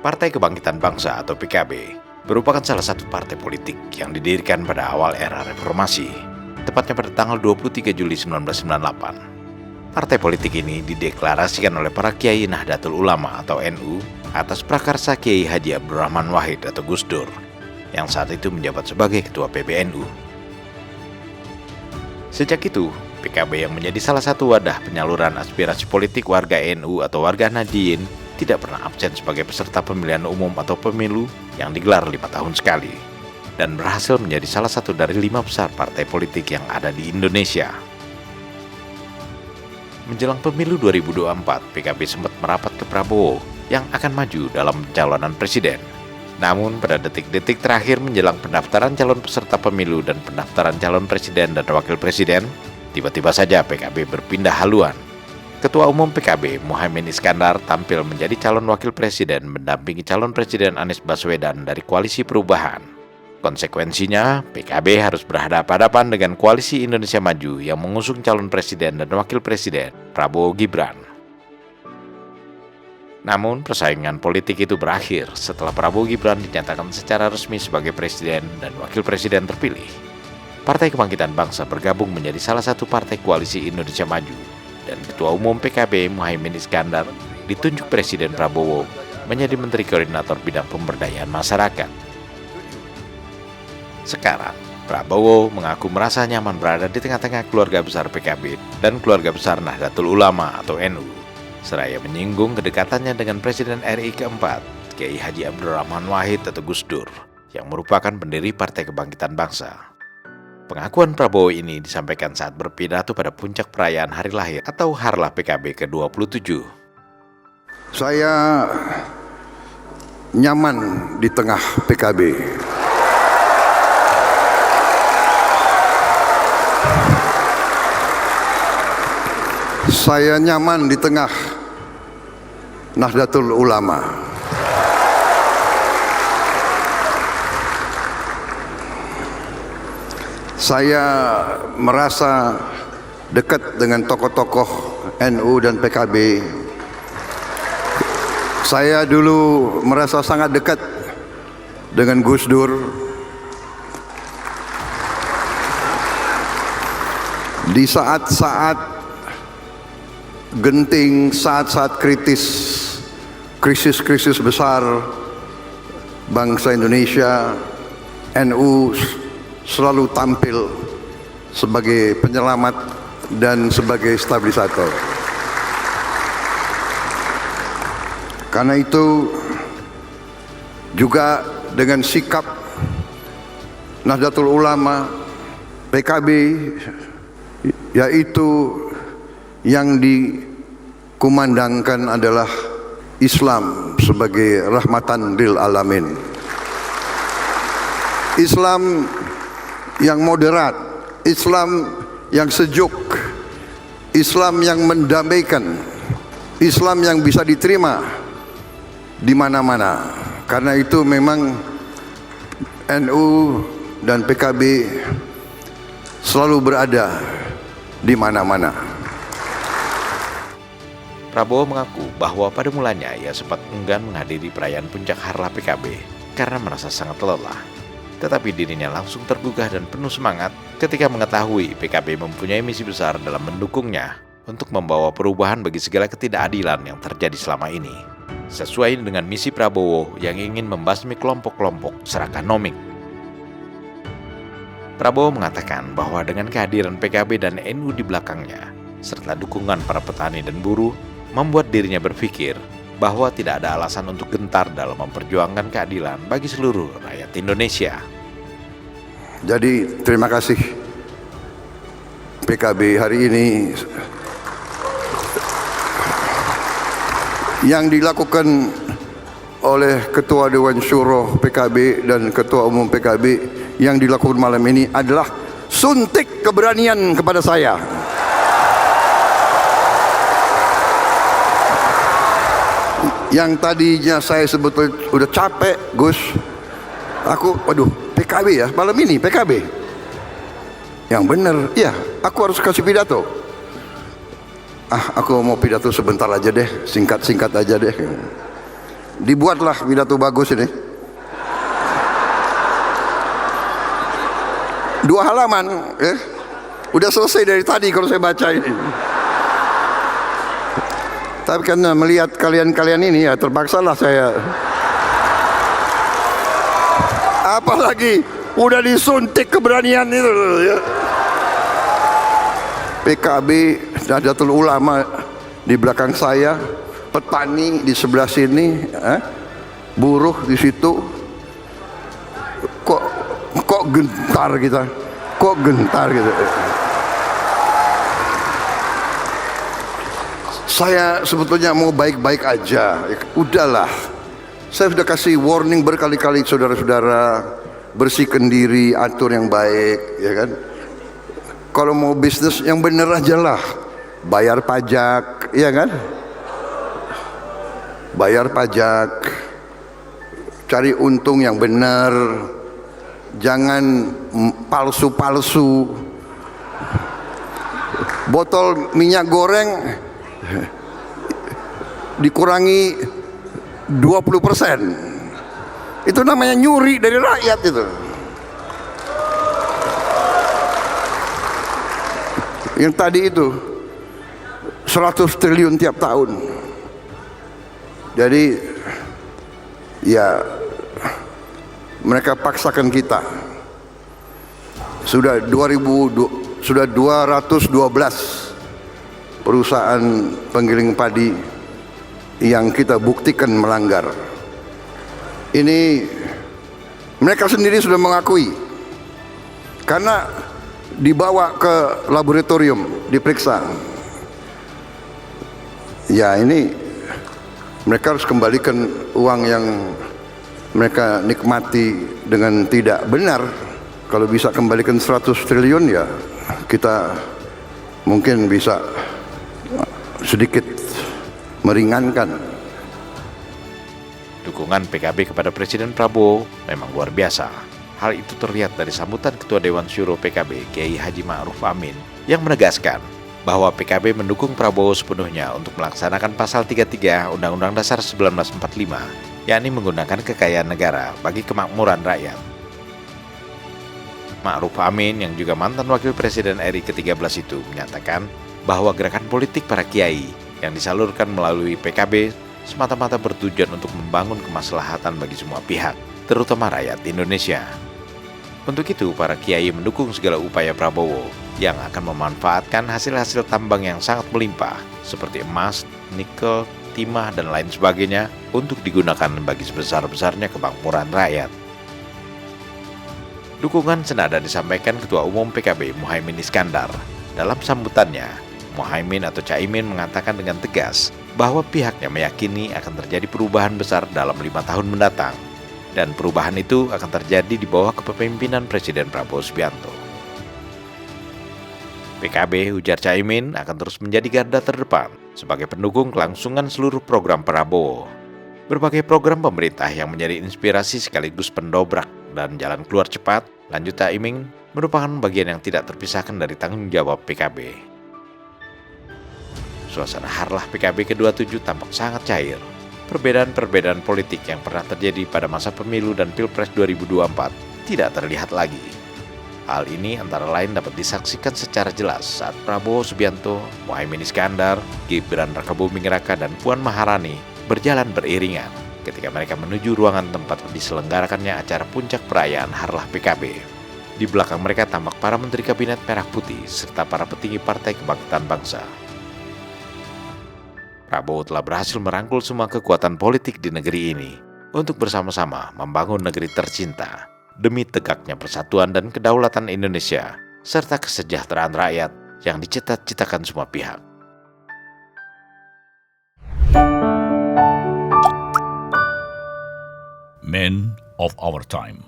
Partai Kebangkitan Bangsa atau PKB merupakan salah satu partai politik yang didirikan pada awal era reformasi, tepatnya pada tanggal 23 Juli 1998. Partai politik ini dideklarasikan oleh para Kiai Nahdlatul Ulama atau NU atas prakarsa Kiai Haji Abdurrahman Wahid atau Gus Dur, yang saat itu menjabat sebagai Ketua PBNU. Sejak itu, PKB yang menjadi salah satu wadah penyaluran aspirasi politik warga NU atau warga Nahdliyin tidak pernah absen sebagai peserta pemilihan umum atau pemilu yang digelar 5 tahun sekali, dan berhasil menjadi salah satu dari 5 besar partai politik yang ada di Indonesia. Menjelang pemilu 2024, PKB sempat merapat ke Prabowo yang akan maju dalam pencalonan presiden. Namun pada detik-detik terakhir menjelang pendaftaran calon peserta pemilu dan pendaftaran calon presiden dan wakil presiden, tiba-tiba saja PKB berpindah haluan. Ketua Umum PKB Muhaimin Iskandar tampil menjadi calon wakil presiden mendampingi calon presiden Anies Baswedan dari Koalisi Perubahan. Konsekuensinya, PKB harus berhadapan-hadapan dengan Koalisi Indonesia Maju yang mengusung calon presiden dan wakil presiden Prabowo Gibran. Namun, persaingan politik itu berakhir setelah Prabowo Gibran dinyatakan secara resmi sebagai presiden dan wakil presiden terpilih. Partai Kebangkitan Bangsa bergabung menjadi salah satu partai Koalisi Indonesia Maju, dan Ketua Umum PKB Muhaimin Iskandar ditunjuk Presiden Prabowo menjadi Menteri Koordinator Bidang Pemberdayaan Masyarakat. Sekarang, Prabowo mengaku merasa nyaman berada di tengah-tengah keluarga besar PKB dan keluarga besar Nahdlatul Ulama atau NU, seraya menyinggung kedekatannya dengan Presiden RI keempat, Kiai Haji Abdurrahman Wahid atau Gus Dur, yang merupakan pendiri Partai Kebangkitan Bangsa. Pengakuan Prabowo ini disampaikan saat berpidato pada puncak perayaan hari lahir atau Harlah PKB ke-27. Saya nyaman di tengah PKB. Saya nyaman di tengah Nahdlatul Ulama. Saya merasa dekat dengan tokoh-tokoh NU dan PKB. Saya dulu merasa sangat dekat dengan Gus Dur. Di saat-saat genting, saat-saat krisis besar bangsa Indonesia, NU selalu tampil sebagai penyelamat dan sebagai stabilisator. Karena itu juga dengan sikap Nahdlatul Ulama, PKB, yaitu yang dikumandangkan adalah Islam sebagai rahmatan lil alamin. Islam yang moderat, Islam yang sejuk, Islam yang mendamaikan, Islam yang bisa diterima di mana-mana. Karena itu memang NU dan PKB selalu berada di mana-mana. Prabowo mengaku bahwa pada mulanya ia sempat enggan menghadiri perayaan puncak Harlah PKB karena merasa sangat lelah. Tetapi dirinya langsung tergugah dan penuh semangat ketika mengetahui PKB mempunyai misi besar dalam mendukungnya untuk membawa perubahan bagi segala ketidakadilan yang terjadi selama ini, sesuai dengan misi Prabowo yang ingin membasmi kelompok-kelompok serakah nomik. Prabowo mengatakan bahwa dengan kehadiran PKB dan NU di belakangnya, serta dukungan para petani dan buruh, membuat dirinya berpikir bahwa tidak ada alasan untuk gentar dalam memperjuangkan keadilan bagi seluruh rakyat Indonesia. Jadi terima kasih PKB hari ini. Yang dilakukan oleh Ketua Dewan Syuro PKB dan Ketua Umum PKB yang dilakukan malam ini adalah suntik keberanian kepada saya. Yang tadinya saya sebetulnya udah capek, Gus. Waduh, PKB ya, malam ini PKB. Yang benar, iya, aku harus kasih pidato. Aku mau pidato sebentar aja deh, singkat-singkat aja deh. dibuatlah pidato bagus ini. 2 halaman, udah selesai dari tadi kalau saya baca ini. Tapi karena melihat kalian-kalian ini ya terpaksalah saya. Apalagi udah disuntik keberanian itu ya. PKB, Nahdlatul Ulama di belakang saya, petani di sebelah sini, buruh di situ. Kok gentar kita? Kok gentar gitu? Saya sebetulnya mau baik-baik aja. Udahlah. Saya sudah kasih warning berkali-kali saudara-saudara, bersihkan diri, atur yang baik, ya kan? Kalau mau bisnis yang bener aja lah, bayar pajak, ya kan? Bayar pajak, cari untung yang benar, jangan palsu-palsu. Botol minyak goreng dikurangi 20%. Itu namanya nyuri dari rakyat itu. Yang tadi itu 100 triliun tiap tahun. Jadi ya mereka paksakan kita. Sudah 212 perusahaan penggiling padi yang kita buktikan melanggar. Ini mereka sendiri sudah mengakui, karena dibawa ke laboratorium diperiksa. Ya ini mereka harus kembalikan uang yang mereka nikmati dengan tidak benar. Kalau bisa kembalikan 100 triliun ya kita mungkin bisa sedikit meringankan. Dukungan PKB kepada Presiden Prabowo memang luar biasa. Hal itu terlihat dari sambutan Ketua Dewan Syuro PKB, Kiai Haji Ma'ruf Amin, yang menegaskan bahwa PKB mendukung Prabowo sepenuhnya untuk melaksanakan pasal 33 Undang-Undang Dasar 1945, yakni menggunakan kekayaan negara bagi kemakmuran rakyat. Ma'ruf Amin yang juga mantan Wakil Presiden RI ke-13 itu menyatakan bahwa gerakan politik para kiai yang disalurkan melalui PKB semata-mata bertujuan untuk membangun kemaslahatan bagi semua pihak, terutama rakyat Indonesia. Untuk itu, para kiai mendukung segala upaya Prabowo yang akan memanfaatkan hasil-hasil tambang yang sangat melimpah seperti emas, nikel, timah, dan lain sebagainya untuk digunakan bagi sebesar-besarnya kemakmuran rakyat. Dukungan senada disampaikan Ketua Umum PKB Muhaimin Iskandar. Dalam sambutannya, Muhaimin atau Caimin mengatakan dengan tegas bahwa pihaknya meyakini akan terjadi perubahan besar dalam 5 tahun mendatang. Dan perubahan itu akan terjadi di bawah kepemimpinan Presiden Prabowo Subianto. PKB, ujar Caimin, akan terus menjadi garda terdepan sebagai pendukung kelangsungan seluruh program Prabowo. Berbagai program pemerintah yang menjadi inspirasi sekaligus pendobrak dan jalan keluar cepat, lanjut Caimin, merupakan bagian yang tidak terpisahkan dari tanggung jawab PKB. Suasana harlah PKB ke-27 tampak sangat cair. Perbedaan-perbedaan politik yang pernah terjadi pada masa pemilu dan Pilpres 2024 tidak terlihat lagi. Hal ini antara lain dapat disaksikan secara jelas saat Prabowo Subianto, Muhaimin Iskandar, Gibran Rakabuming Raka, dan Puan Maharani berjalan beriringan ketika mereka menuju ruangan tempat diselenggarakannya acara puncak perayaan harlah PKB. Di belakang mereka tampak para Menteri Kabinet Merah Putih serta para petinggi Partai Kebangkitan Bangsa. Prabowo telah berhasil merangkul semua kekuatan politik di negeri ini untuk bersama-sama membangun negeri tercinta demi tegaknya persatuan dan kedaulatan Indonesia serta kesejahteraan rakyat yang dicita-citakan semua pihak. Men of our time.